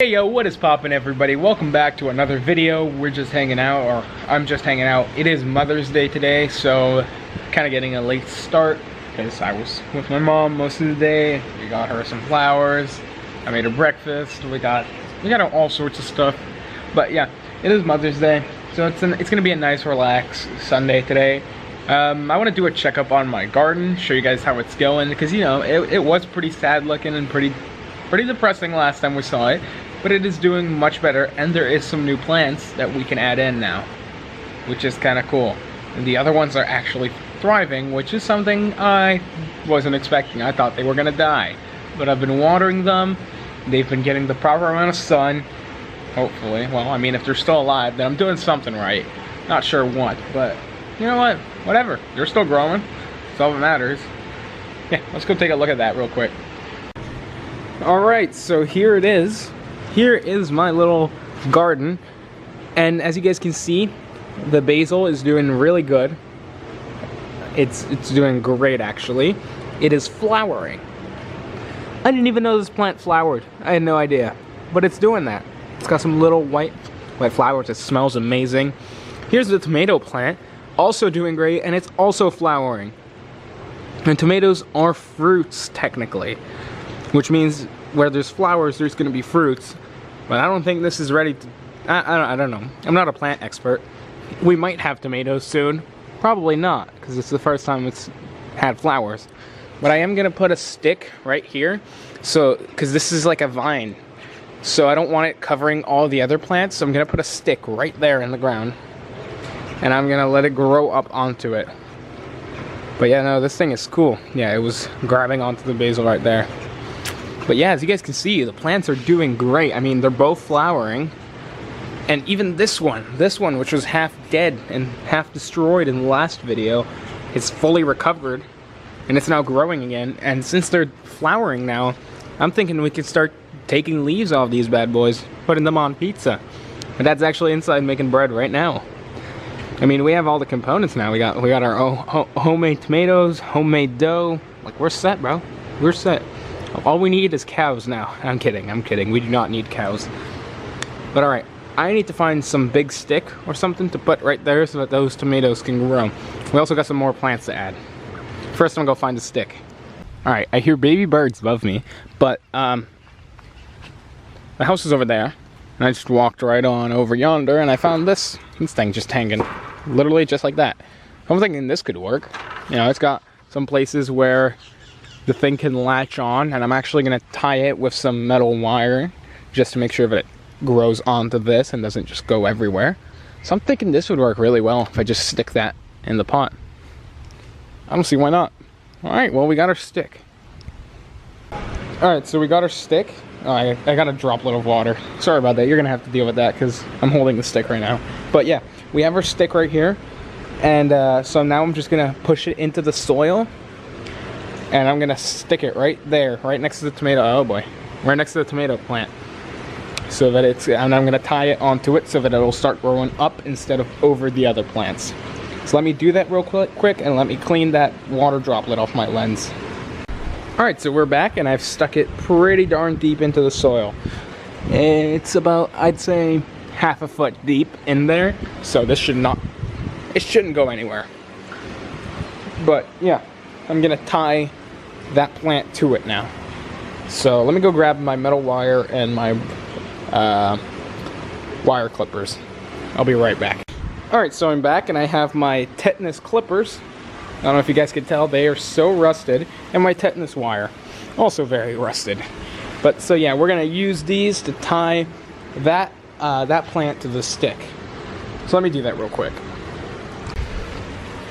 Hey yo, what is poppin' everybody? Welcome back to another video. We're just hanging out, or I'm just hanging out. It is Mother's Day today, so kind of getting a late start because I was with my mom most of the day. We got her some flowers. I made her breakfast. We got all sorts of stuff. But yeah, it is Mother's Day, so it's gonna be a nice, relaxed Sunday today. I want to do a checkup on my garden, show you guys how it's going, because you know it was pretty sad looking and pretty depressing last time we saw it. But it is doing much better, and there is some new plants that we can add in now, which is kind of cool. And the other ones are actually thriving, which is something I wasn't expecting. I thought they were gonna die, but I've been watering them. They've been getting the proper amount of sun, hopefully. Well, I mean, if they're still alive, then I'm doing something right. Not sure what, but you know what? Whatever. They're still growing. That's all that matters. Yeah, let's go take a look at that real quick. All right, so here it is. Here is my little garden, and as you guys can see, the basil is doing really good. It's doing great, actually. It is flowering. I didn't even know this plant flowered. I had no idea, but it's doing that. It's got some little white flowers. It smells amazing. Here's the tomato plant, also doing great, and it's also flowering. And tomatoes are fruits, technically, which means where there's flowers, there's going to be fruits. But I don't think this is ready to... I don't know. I'm not a plant expert. We might have tomatoes soon. Probably not, because it's the first time it's had flowers. But I am going to put a stick right here, so because this is like a vine. So I don't want it covering all the other plants, so I'm going to put a stick right there in the ground. And I'm going to let it grow up onto it. But yeah, no, this thing is cool. Yeah, it was grabbing onto the basil right there. But yeah, as you guys can see, the plants are doing great. I mean, they're both flowering. And even this one, which was half dead and half destroyed in the last video, is fully recovered. And it's now growing again. And since they're flowering now, I'm thinking we could start taking leaves off these bad boys, putting them on pizza. And that's actually inside making bread right now. I mean, we have all the components now. We got our homemade tomatoes, homemade dough. Like, we're set, bro. We're set. All we need is cows now. I'm kidding. We do not need cows. But alright, I need to find some big stick or something to put right there so that those tomatoes can grow. We also got some more plants to add. First, I'm gonna go find a stick. Alright, I hear baby birds above me, but the house is over there. And I just walked right on over yonder and I found this thing just hanging. Literally just like that. I'm thinking this could work. You know, it's got some places where the thing can latch on, and I'm actually going to tie it with some metal wire just to make sure that it grows onto this and doesn't just go everywhere. So I'm thinking this would work really well if I just stick that in the pot. I don't see why not. Alright, well, we got our stick. Alright, so we got our stick. Oh, I got a droplet of water. Sorry about that. You're going to have to deal with that because I'm holding the stick right now. But yeah, we have our stick right here. And so now I'm just going to push it into the soil. And I'm gonna stick it right there, right next to the tomato. Oh boy, right next to the tomato plant, so that and I'm gonna tie it onto it so that it'll start growing up instead of over the other plants. So let me do that real quick, and let me clean that water droplet off my lens. All right, so we're back, and I've stuck it pretty darn deep into the soil. It's about, I'd say, half a foot deep in there. So this shouldn't go anywhere. But yeah, I'm gonna tie that plant to it now. So let me go grab my metal wire and my wire clippers. I'll be right back. Alright, so I'm back and I have my tetanus clippers. I don't know if you guys can tell, they are so rusted. And my tetanus wire, also very rusted. But so yeah, we're gonna use these to tie that plant to the stick. So let me do that real quick.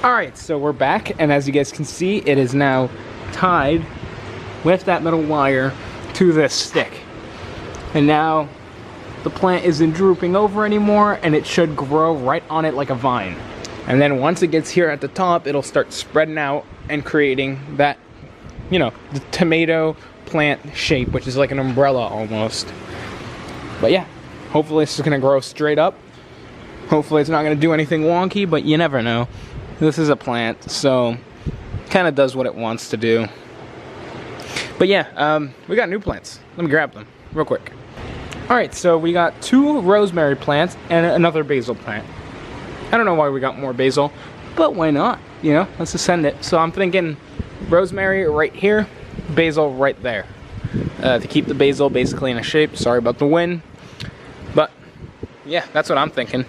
Alright, so we're back, and as you guys can see, it is now tied with that metal wire to this stick. And now the plant isn't drooping over anymore, and it should grow right on it like a vine. And then once it gets here at the top, it'll start spreading out and creating that, you know, the tomato plant shape, which is like an umbrella almost. But yeah, hopefully it's just gonna grow straight up. Hopefully it's not gonna do anything wonky, but you never know. This is a plant, so kind of does what it wants to do. But yeah, we got new plants. Let me grab them real quick. Alright, so we got 2 rosemary plants and another basil plant. I don't know why we got more basil, but why not? You know, let's just send it. So I'm thinking rosemary right here, basil right there. To keep the basil basically in a shape. Sorry about the wind. But yeah, that's what I'm thinking.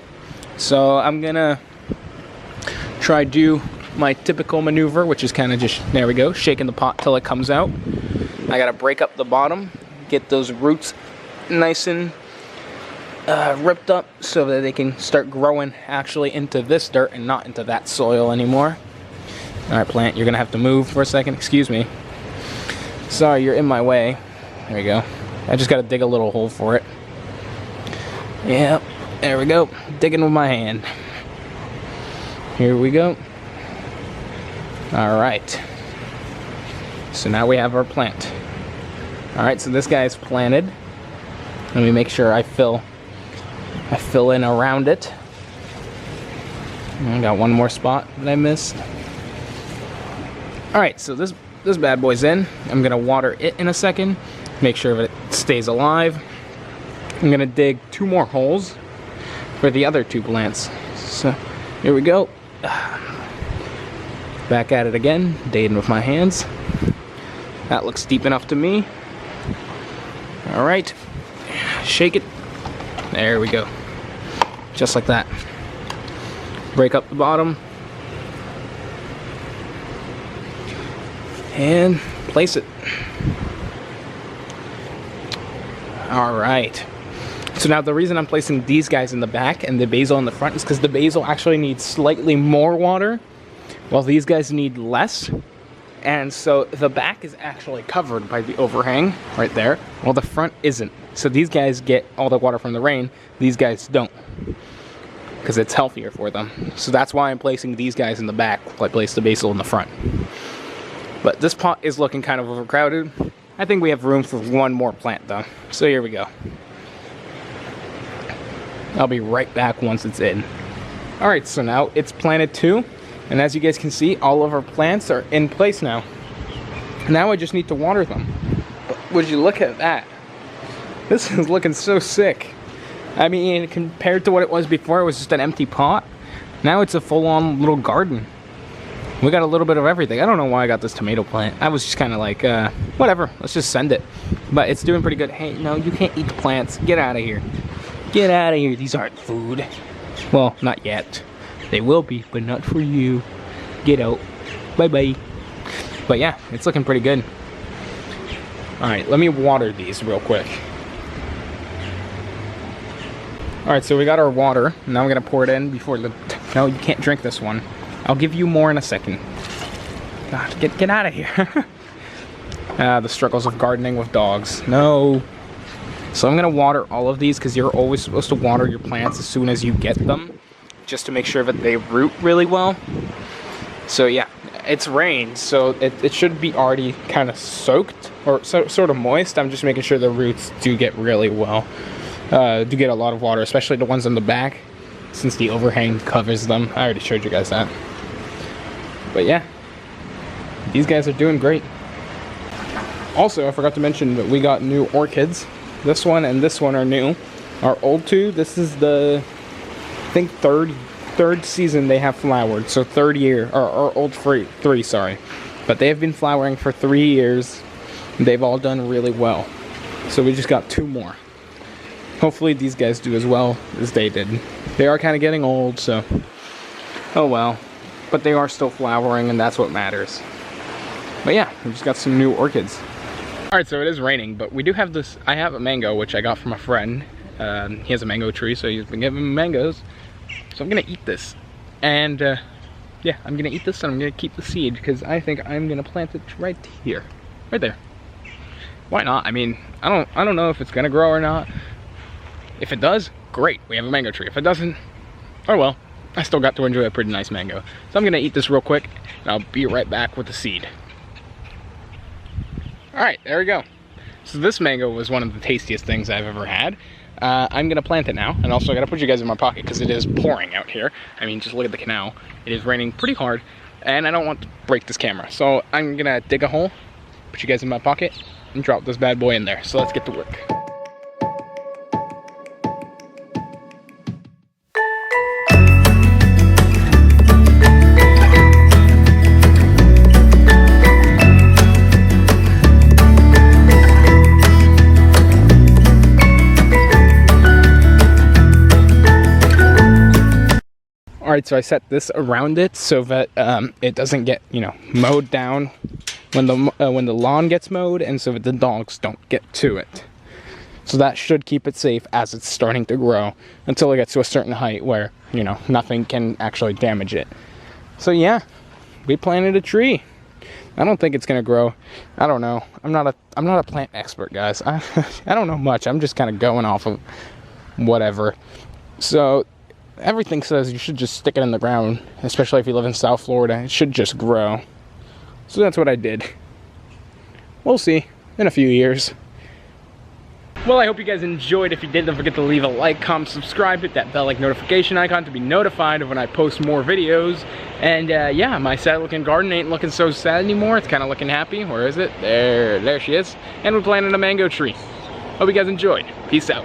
So I'm gonna try do my typical maneuver, which is kind of just, there we go, shaking the pot till it comes out. I gotta break up the bottom, get those roots nice and ripped up so that they can start growing actually into this dirt and not into that soil anymore. Alright, plant, you're gonna have to move for a second. Excuse me. Sorry, you're in my way. There we go. I just gotta dig a little hole for it. Yep, there we go. Digging with my hand. Here we go. Alright. So now we have our plant. Alright, so this guy's planted. Let me make sure I fill in around it. I got one more spot that I missed. Alright, so this bad boy's in. I'm gonna water it in a second. Make sure that it stays alive. I'm gonna dig 2 more holes for the other 2 plants. So here we go. Back at it again, digging with my hands. That looks deep enough to me. Alright. Shake it. There we go. Just like that. Break up the bottom. And place it. Alright. So now the reason I'm placing these guys in the back and the basil in the front is because the basil actually needs slightly more water, while these guys need less. And so the back is actually covered by the overhang right there, while the front isn't. So these guys get all the water from the rain, these guys don't, because it's healthier for them. So that's why I'm placing these guys in the back while I place the basil in the front. But this pot is looking kind of overcrowded. I think we have room for 1 more plant though. So here we go. I'll be right back once it's in. Alright, so now it's planted too. And as you guys can see, all of our plants are in place now. Now I just need to water them. But would you look at that? This is looking so sick. I mean, compared to what it was before, it was just an empty pot. Now it's a full-on little garden. We got a little bit of everything. I don't know why I got this tomato plant. I was just kind of like, whatever, let's just send it. But it's doing pretty good. Hey, no, you can't eat the plants. Get out of here. Get out of here. These aren't food. Well, not yet. They will be, but not for you. Get out. Bye-bye. But yeah, it's looking pretty good. Alright, let me water these real quick. Alright, so we got our water. Now I'm going to pour it in before the... No, you can't drink this one. I'll give you more in a second. God, get out of here. The struggles of gardening with dogs. No. So I'm going to water all of these because you're always supposed to water your plants as soon as you get them, just to make sure that they root really well. So yeah, it's rained, so it should be already kind of soaked, or sort of moist. I'm just making sure the roots do get really well, do get a lot of water, especially the ones on the back, since the overhang covers them. I already showed you guys that. But yeah, these guys are doing great. Also, I forgot to mention that we got new orchids. This one and this one are new. Our old 2, this is the, I think, third season they have flowered. So 3rd year, or old 3, sorry. But they have been flowering for 3 years. They've all done really well. So we just got 2 more. Hopefully these guys do as well as they did. They are kind of getting old, so oh well. But they are still flowering, and that's what matters. But yeah, we just got some new orchids. Alright, so it is raining, but we do have this. I have a mango, which I got from a friend. He has a mango tree, so he's been giving me mangoes. So I'm gonna eat this. And yeah, I'm gonna eat this, and I'm gonna keep the seed, because I think I'm gonna plant it right here. Right there. Why not? I mean, I don't know if it's gonna grow or not. If it does, great, we have a mango tree. If it doesn't, oh well, I still got to enjoy a pretty nice mango. So I'm gonna eat this real quick, and I'll be right back with the seed. Alright, there we go. So this mango was one of the tastiest things I've ever had. I'm gonna plant it now, and also I gotta put you guys in my pocket because it is pouring out here. I mean, just look at the canal. It is raining pretty hard, and I don't want to break this camera. So I'm gonna dig a hole, put you guys in my pocket, and drop this bad boy in there. So let's get to work. Alright, so I set this around it so that it doesn't get, you know, mowed down when the lawn gets mowed, and so that the dogs don't get to it. So that should keep it safe as it's starting to grow until it gets to a certain height where, you know, nothing can actually damage it. So yeah, we planted a tree. I don't think it's gonna grow. I don't know. I'm not a plant expert, guys. I don't know much. I'm just kind of going off of whatever. So everything says you should just stick it in the ground, especially if you live in South Florida. It should just grow. So that's what I did. We'll see in a few years. Well, I hope you guys enjoyed. If you did, don't forget to leave a like, comment, subscribe, hit that bell-like notification icon to be notified of when I post more videos. And yeah, my sad-looking garden ain't looking so sad anymore. It's kind of looking happy. Where is it? There she is. And we planted a mango tree. Hope you guys enjoyed. Peace out.